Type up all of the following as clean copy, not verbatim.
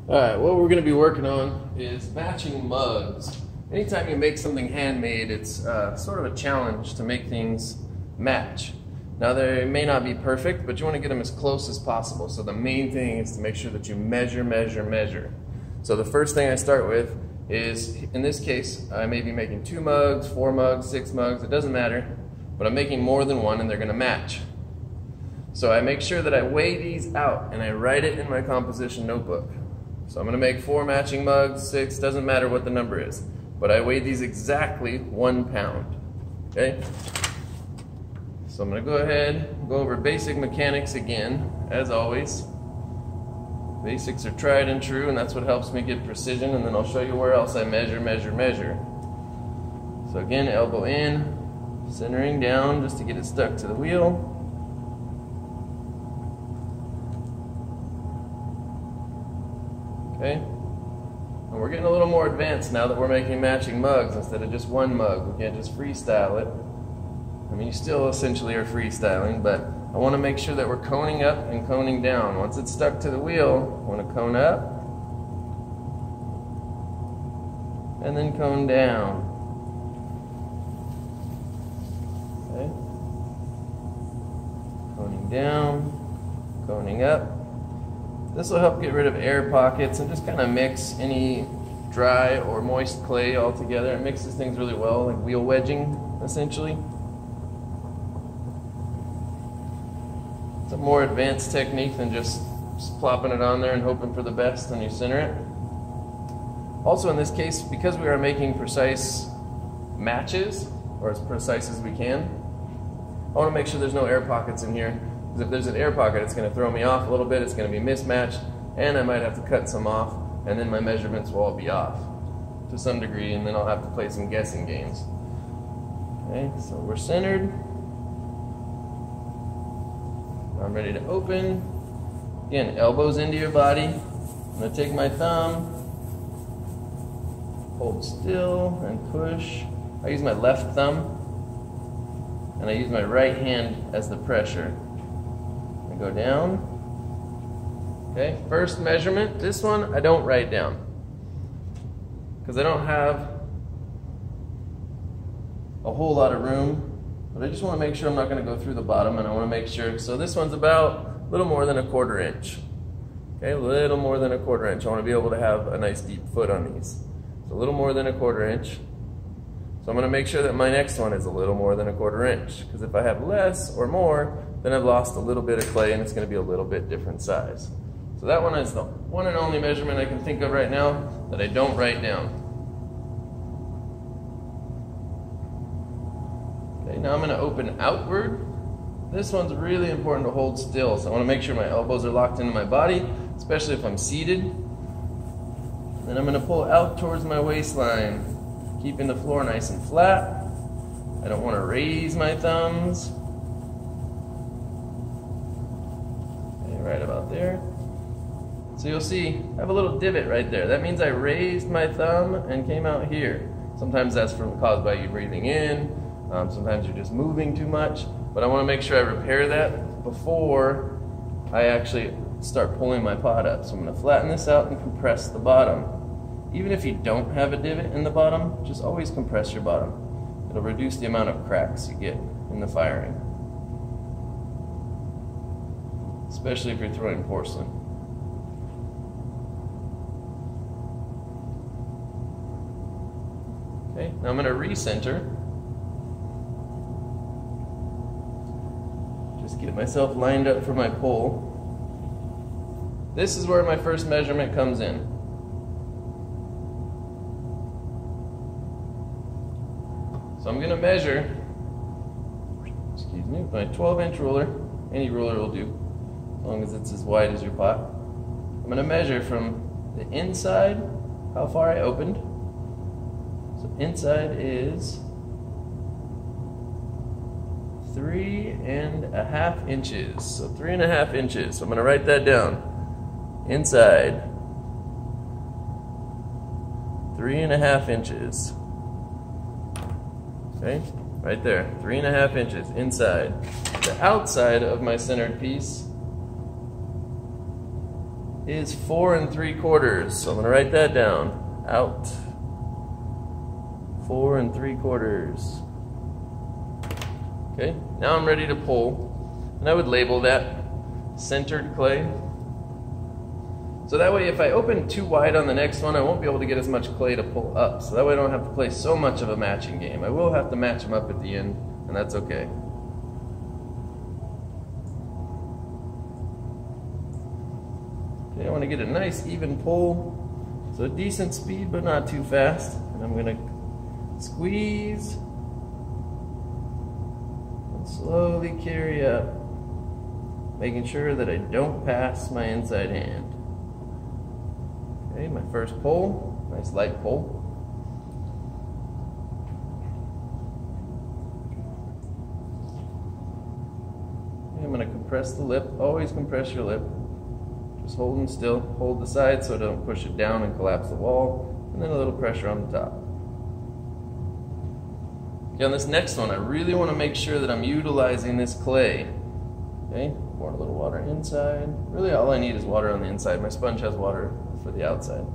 Alright, what we're going to be working on is matching mugs. Anytime you make something handmade, it's sort of a challenge to make things match. Now they may not be perfect, but you want to get them as close as possible. So the main thing is to make sure that you measure, measure, measure. So the first thing I start with is, in this case, I may be making 2 mugs, 4 mugs, 6 mugs, it doesn't matter, but I'm making more than one and they're going to match. So I make sure that I weigh these out and I write it in my composition notebook. So I'm going to make 4 matching mugs, 6, doesn't matter what the number is. But I weigh these exactly 1 pound. Okay? So I'm going to go ahead and go over basic mechanics again, as always. Basics are tried and true, and that's what helps me get precision, and then I'll show you where else I measure, measure, measure. So again, elbow in, centering down just to get it stuck to the wheel. Okay, and we're getting a little more advanced now that we're making matching mugs instead of just 1 mug. We can't just freestyle it. I mean, you still essentially are freestyling, but I want to make sure that we're coning up and coning down. Once it's stuck to the wheel, I want to cone up and then cone down. Okay, coning down, coning up. This will help get rid of air pockets and just kind of mix any dry or moist clay all together. It mixes things really well, like wheel wedging, essentially. It's a more advanced technique than just plopping it on there and hoping for the best and you center it. Also in this case, because we are making precise matches, or as precise as we can, I want to make sure there's no air pockets in here. Because if there's an air pocket, it's going to throw me off a little bit, it's going to be mismatched, and I might have to cut some off, and then my measurements will all be off to some degree, and then I'll have to play some guessing games. Okay, so we're centered. I'm ready to open. Again, elbows into your body. I'm going to take my thumb, hold still, and push. I use my left thumb, and I use my right hand as the pressure. I go down. Okay, first measurement. This one I don't write down because I don't have a whole lot of room, but I just want to make sure I'm not going to go through the bottom, and I want to make sure. So this one's about a little more than 1/4 inch. Okay, a little more than 1/4 inch. I want to be able to have a nice deep foot on these. So a little more than 1/4 inch. So I'm going to make sure that my next one is a little more than 1/4 inch, because if I have less or more, then I've lost a little bit of clay and it's going to be a little bit different size. So that one is the one and only measurement I can think of right now that I don't write down. Okay, now I'm going to open outward. This one's really important to hold still, so I want to make sure my elbows are locked into my body, especially if I'm seated. Then I'm going to pull out towards my waistline, keeping the floor nice and flat. I don't want to raise my thumbs. Okay, right about there. So you'll see I have a little divot right there. That means I raised my thumb and came out here. Sometimes that's caused by you breathing in. Sometimes you're just moving too much. But I want to make sure I repair that before I actually start pulling my pot up. So I'm going to flatten this out and compress the bottom. Even if you don't have a divot in the bottom, just always compress your bottom. It'll reduce the amount of cracks you get in the firing. Especially if you're throwing porcelain. Okay, now I'm going to recenter. Just get myself lined up for my pull. This is where my first measurement comes in. So I'm going to measure, excuse me, with my 12-inch ruler. Any ruler will do, as long as it's as wide as your pot. I'm going to measure from the inside, how far I opened. So inside is 3.5 inches. So 3.5 inches. So I'm going to write that down. Inside, 3.5 inches. Okay, right there, 3.5 inches inside. The outside of my centered piece is 4 3/4. So I'm gonna write that down. Out. 4 3/4. Okay, now I'm ready to pull. And I would label that centered clay. So that way if I open too wide on the next one, I won't be able to get as much clay to pull up. So that way I don't have to play so much of a matching game. I will have to match them up at the end, and that's okay. Okay, I want to get a nice even pull. So a decent speed, but not too fast. And I'm gonna squeeze and slowly carry up, making sure that I don't pass my inside hand. Okay, my first pull, nice light pull. Okay, I'm going to compress the lip. Always compress your lip. Just holding still. Hold the side so don't push it down and collapse the wall. And then a little pressure on the top. Okay, on this next one, I really want to make sure that I'm utilizing this clay. Okay, pour a little water inside. Really all I need is water on the inside. My sponge has water for the outside.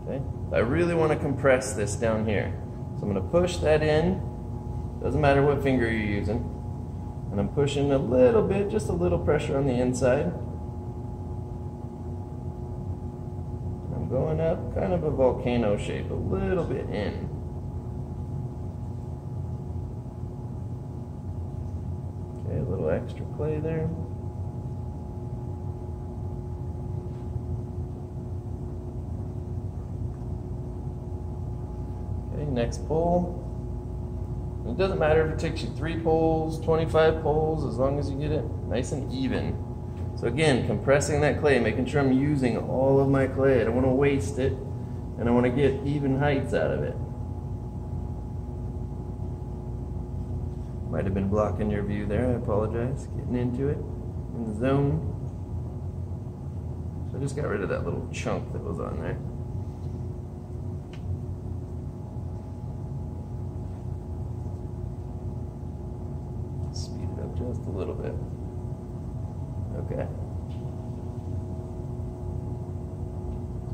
Okay, I really want to compress this down here. So I'm going to push that in. Doesn't matter what finger you're using. And I'm pushing a little bit, just a little pressure on the inside. I'm going up, kind of a volcano shape, a little bit in. Okay, a little extra clay there. Okay, next pull. It doesn't matter if it takes you 3 pulls, 25 pulls, as long as you get it nice and even. So again, compressing that clay, making sure I'm using all of my clay. I don't want to waste it, and I want to get even heights out of it. Might have been blocking your view there, I apologize. Getting into it, in the zone. So I just got rid of that little chunk that was on there. Speed it up just a little bit. Okay.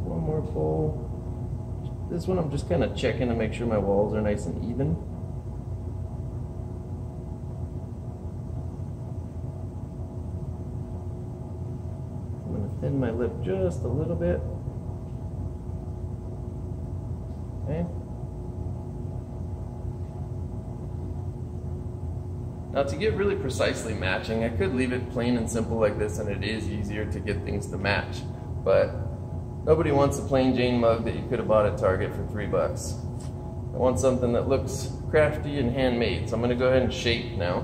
One more pull. This one I'm just kind of checking to make sure my walls are nice and even. I'm going to thin my lip just a little bit. Okay. Now to get really precisely matching, I could leave it plain and simple like this, and it is easier to get things to match. But nobody wants a plain Jane mug that you could have bought at Target for $3. I want something that looks crafty and handmade. So I'm going to go ahead and shape now.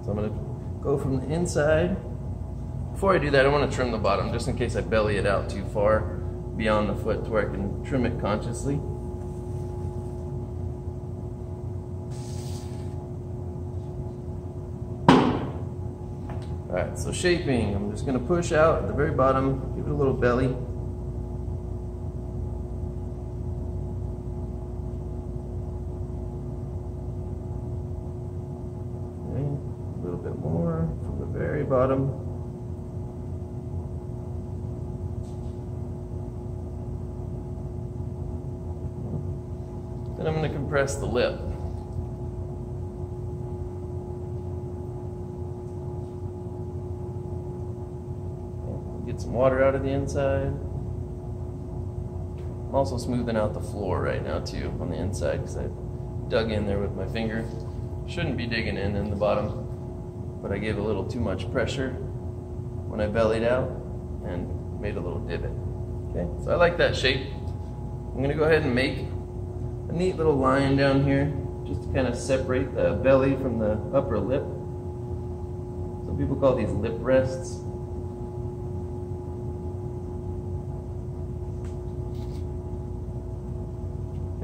So I'm going to go from the inside. Before I do that, I want to trim the bottom just in case I belly it out too far beyond the foot to where I can trim it consciously. Alright, so shaping, I'm just going to push out at the very bottom, give it a little belly. Okay, a little bit more from the very bottom. Then I'm going to compress the lip. Get some water out of the inside. I'm also smoothing out the floor right now too on the inside because I dug in there with my finger. Shouldn't be digging in the bottom, but I gave a little too much pressure when I bellied out and made a little divot. Okay, so I like that shape. I'm going to go ahead and make a neat little line down here just to kind of separate the belly from the upper lip. Some people call these lip rests.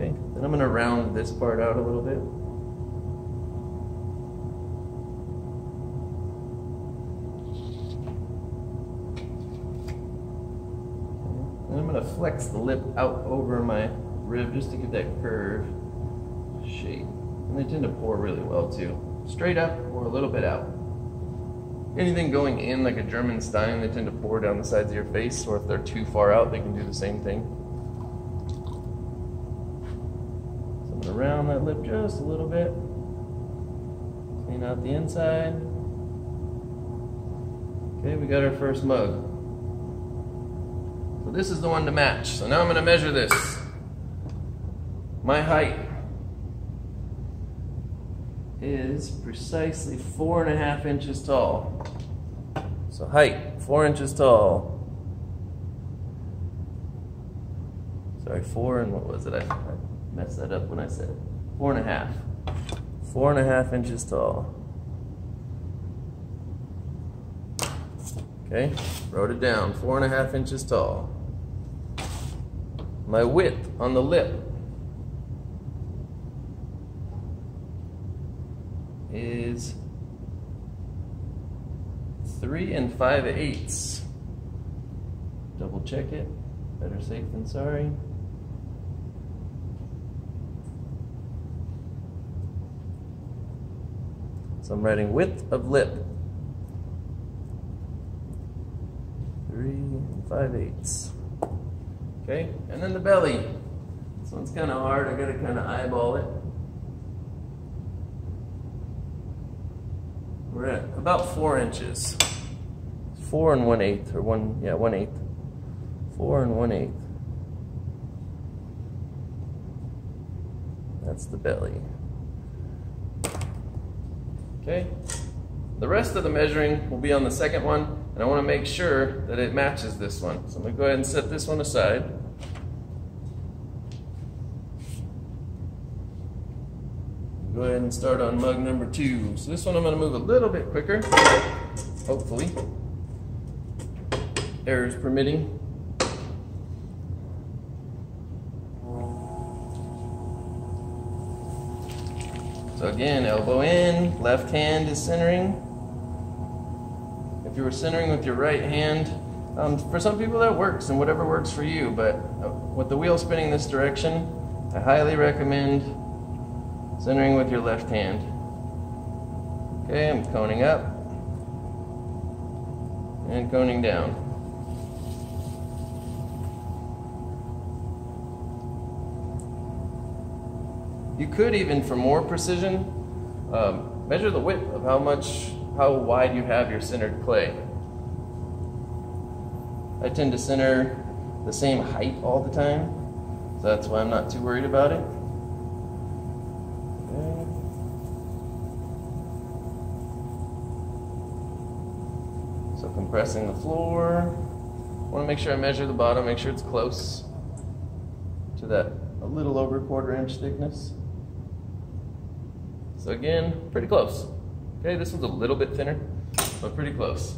Okay, then I'm going to round this part out a little bit. Okay. And I'm going to flex the lip out over my rib just to give that curve shape. And they tend to pour really well too. Straight up or a little bit out. anything going in like a German Stein, they tend to pour down the sides of your face, or if they're too far out, they can do the same thing. So I'm gonna round that lip just a little bit. Clean out the inside. Okay, we got our first mug. So this is the one to match. So now I'm gonna measure this. My height is precisely 4.5 inches tall. So height, 4 inches tall. Sorry, 4 and what was it? I messed that up when I said it. 4.5. 4.5 inches tall. Okay, wrote it down, 4.5 inches tall. My width on the lip is 3 5/8. Double check it, better safe than sorry. So I'm writing width of lip. 3 5/8. Okay, and then the belly. This one's kind of hard, I gotta kind of eyeball it. We're at about 4 inches. 4 1/8, or 1/8. 4 1/8. That's the belly. Okay, the rest of the measuring will be on the second one, and I want to make sure that it matches this one. So I'm going to go ahead and set this one aside. Go ahead and start on mug number 2. So this one I'm going to move a little bit quicker, hopefully. Errors permitting. So again, elbow in, left hand is centering. If you were centering with your right hand, for some people that works, and whatever works for you, but with the wheel spinning this direction, I highly recommend centering with your left hand. Okay, I'm coning up and coning down. You could even, for more precision, measure the width of how wide you have your centered clay. I tend to center the same height all the time, so that's why I'm not too worried about it. Okay. So compressing the floor. I want to make sure I measure the bottom, make sure it's close to that a little over 1/4 inch thickness. So again, pretty close. Okay, this one's a little bit thinner, but pretty close.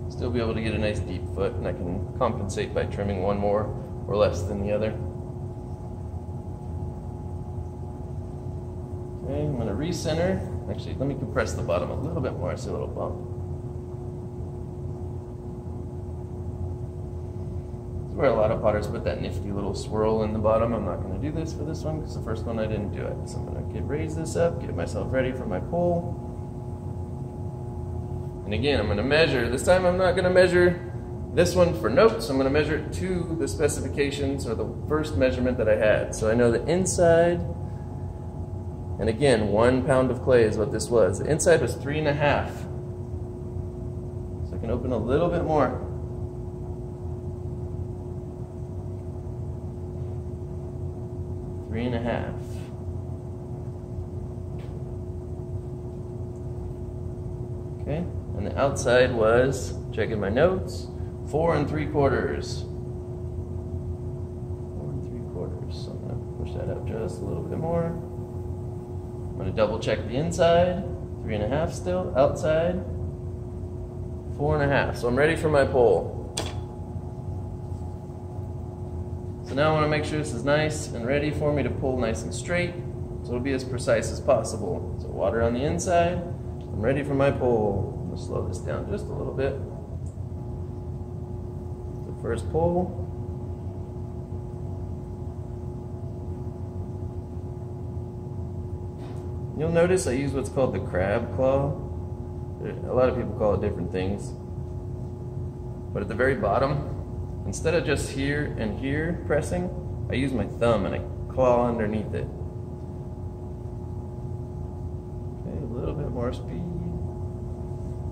Still be able to get a nice deep foot, and I can compensate by trimming one more or less than the other. Okay, I'm gonna recenter. Actually, let me compress the bottom a little bit more. I see a little bump. Where a lot of potters put that nifty little swirl in the bottom. I'm not going to do this for this one because the first one I didn't do it. So I'm going to raise this up, get myself ready for my pull. And again, I'm going to measure. This time I'm not going to measure this one for notes. I'm going to measure it to the specifications or the first measurement that I had. So I know the inside, and again, 1 pound of clay is what this was. The inside was 3 1/2. So I can open a little bit more. 3 1/2. Okay, and the outside was, checking my notes, 4 3/4. 4 3/4. So I'm going to push that up just a little bit more. I'm going to double check the inside, 3 1/2 still, outside, 4 1/2. So I'm ready for my pull. So now I want to make sure this is nice and ready for me to pull nice and straight, so it'll be as precise as possible. So water on the inside, I'm ready for my pull. I'm going to slow this down just a little bit. The first pull. You'll notice I use what's called the crab claw. A lot of people call it different things. But at the very bottom, instead of just here and here pressing, I use my thumb and I claw underneath it. Okay, a little bit more speed.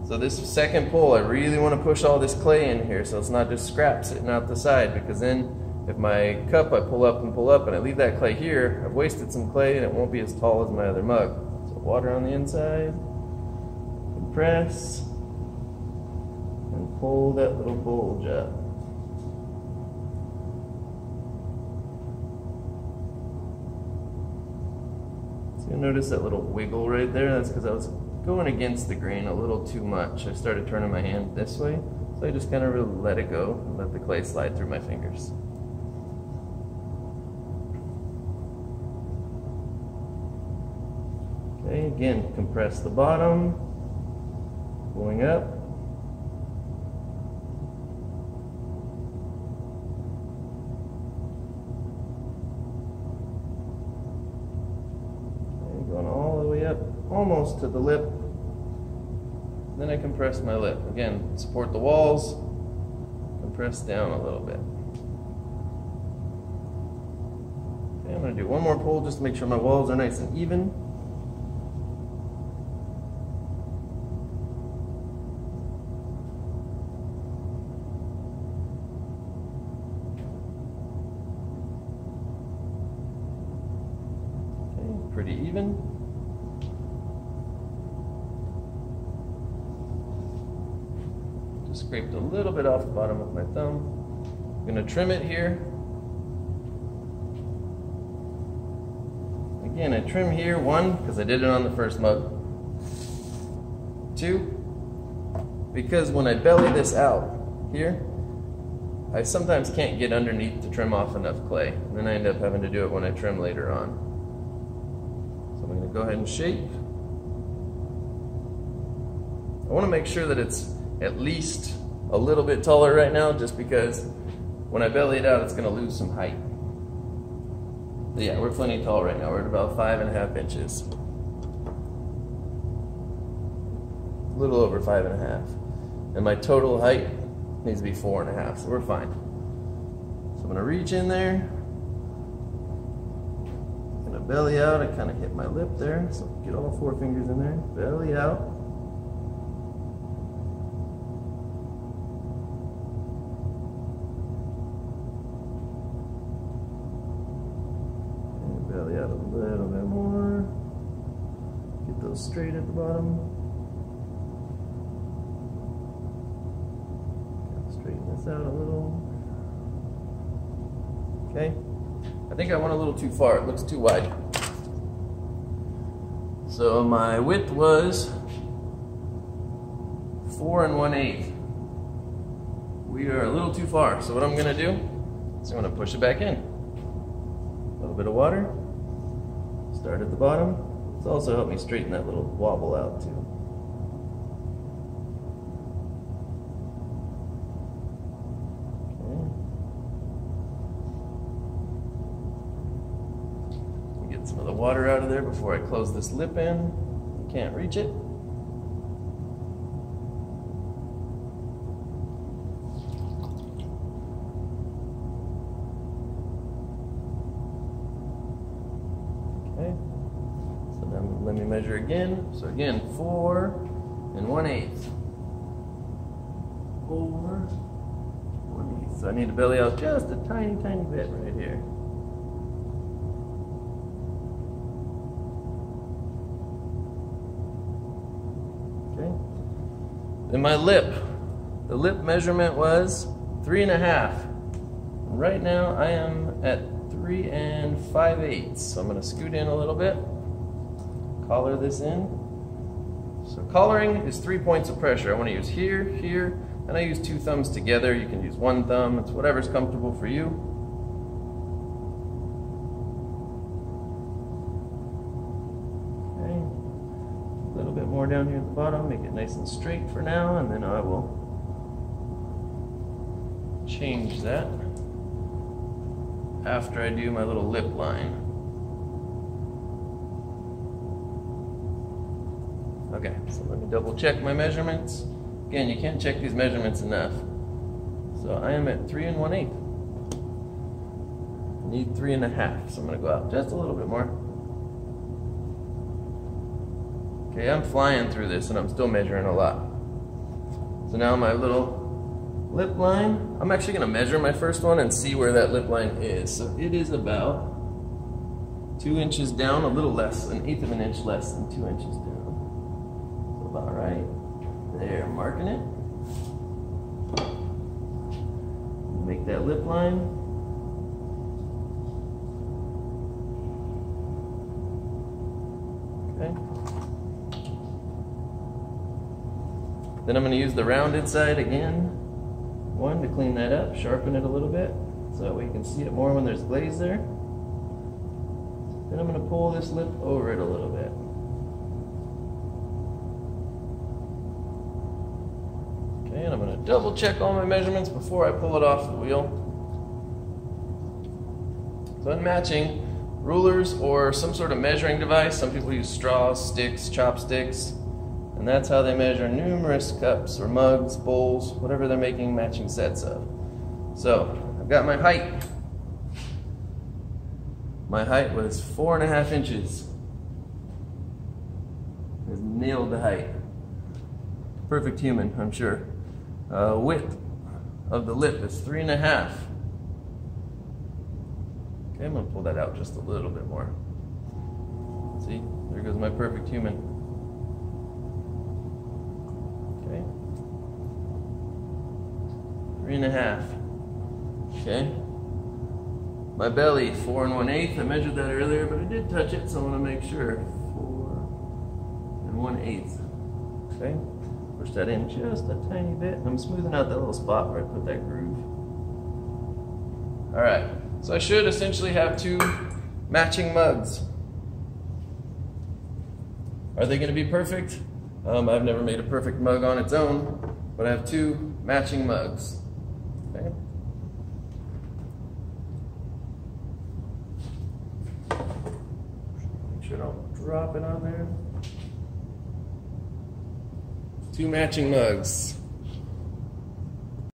So this second pull, I really want to push all this clay in here so it's not just scrap sitting out the side, because then if my cup I pull up and I leave that clay here, I've wasted some clay and it won't be as tall as my other mug. So water on the inside, compress, and pull that little bulge up. So you'll notice that little wiggle right there. That's because I was going against the grain a little too much. I started turning my hand this way, so I just kind of really let it go and let the clay slide through my fingers. Okay, again, compress the bottom, pulling up. Okay, going all the way up, almost to the lip. Then I compress my lip. Again, support the walls, compress down a little bit. Okay, I'm going to do one more pull just to make sure my walls are nice and even. Okay, pretty even. Just scraped a little bit off the bottom with my thumb. I'm going to trim it here. Again, I trim here, 1, because I did it on the first mug. 2, because when I belly this out here, I sometimes can't get underneath to trim off enough clay. And then I end up having to do it when I trim later on. So I'm going to go ahead and shape. I want to make sure that it's at least a little bit taller right now, just because when I belly it out, it's going to lose some height. But yeah, we're plenty tall right now. We're at about 5.5 inches. A little over 5.5. And my total height needs to be 4.5, so we're fine. So I'm going to reach in there. I'm going to belly out. I kind of hit my lip there, so get all 4 fingers in there. Belly out. Belly out a little bit more. Get those straight at the bottom. Straighten this out a little. Okay. I think I went a little too far. It looks too wide. So my width was 4 1/8. We are a little too far. So what I'm going to do is I'm going to push it back in. A little bit of water. Start at the bottom. It's also helped me straighten that little wobble out too. Okay. Get some of the water out of there before I close this lip in. You can't reach it. Okay, so then let me measure again. So again, 4 1/8. 4 1/8. So I need to belly out just a tiny, tiny bit right here. Okay. Then my lip. The lip measurement was 3 1/2. Right now I am at 3 5/8. So I'm going to scoot in a little bit, collar this in. So collaring is 3 points of pressure. I want to use here, here, and I use 2 thumbs together. You can use 1 thumb. It's whatever's comfortable for you. Okay. A little bit more down here at the bottom. Make it nice and straight for now, and then I will change that after I do my little lip line. Okay, so let me double check my measurements. Again, you can't check these measurements enough. So I am at 3 1/8. Need 3 1/2, so I'm gonna go out just a little bit more. Okay, I'm flying through this and I'm still measuring a lot. So now my little lip line, I'm actually gonna measure my first one and see where that lip line is. So it is about 2 inches down, a little less, 1/8 of an inch less than 2 inches down. So about right there, marking it. Make that lip line. Okay. Then I'm going to use the rounded side again. One, to clean that up, sharpen it a little bit, so that way you can see it more when there's glaze there. Then I'm going to pull this lip over it a little bit. Okay, and I'm going to double check all my measurements before I pull it off the wheel. So in matching, rulers or some sort of measuring device, some people use straws, sticks, chopsticks, and that's how they measure numerous cups or mugs, bowls, whatever they're making matching sets of. So I've got my height. My height was 4 1/2 inches. I nailed the height. Perfect human, I'm sure. Width of the lip is 3 1/2. Okay, I'm gonna pull that out just a little bit more. See, there goes my perfect human. Okay, 3 1/2. Okay, my belly 4 1/8. I measured that earlier, but I did touch it, so I want to make sure. 4 1/8. Okay, push that in just a tiny bit. I'm smoothing out that little spot where I put that groove. All right, so I should essentially have 2 matching mugs. Are they going to be perfect? I've never made a perfect mug on its own, but I have 2 matching mugs. Okay. Make sure I don't drop it on there. 2 matching mugs.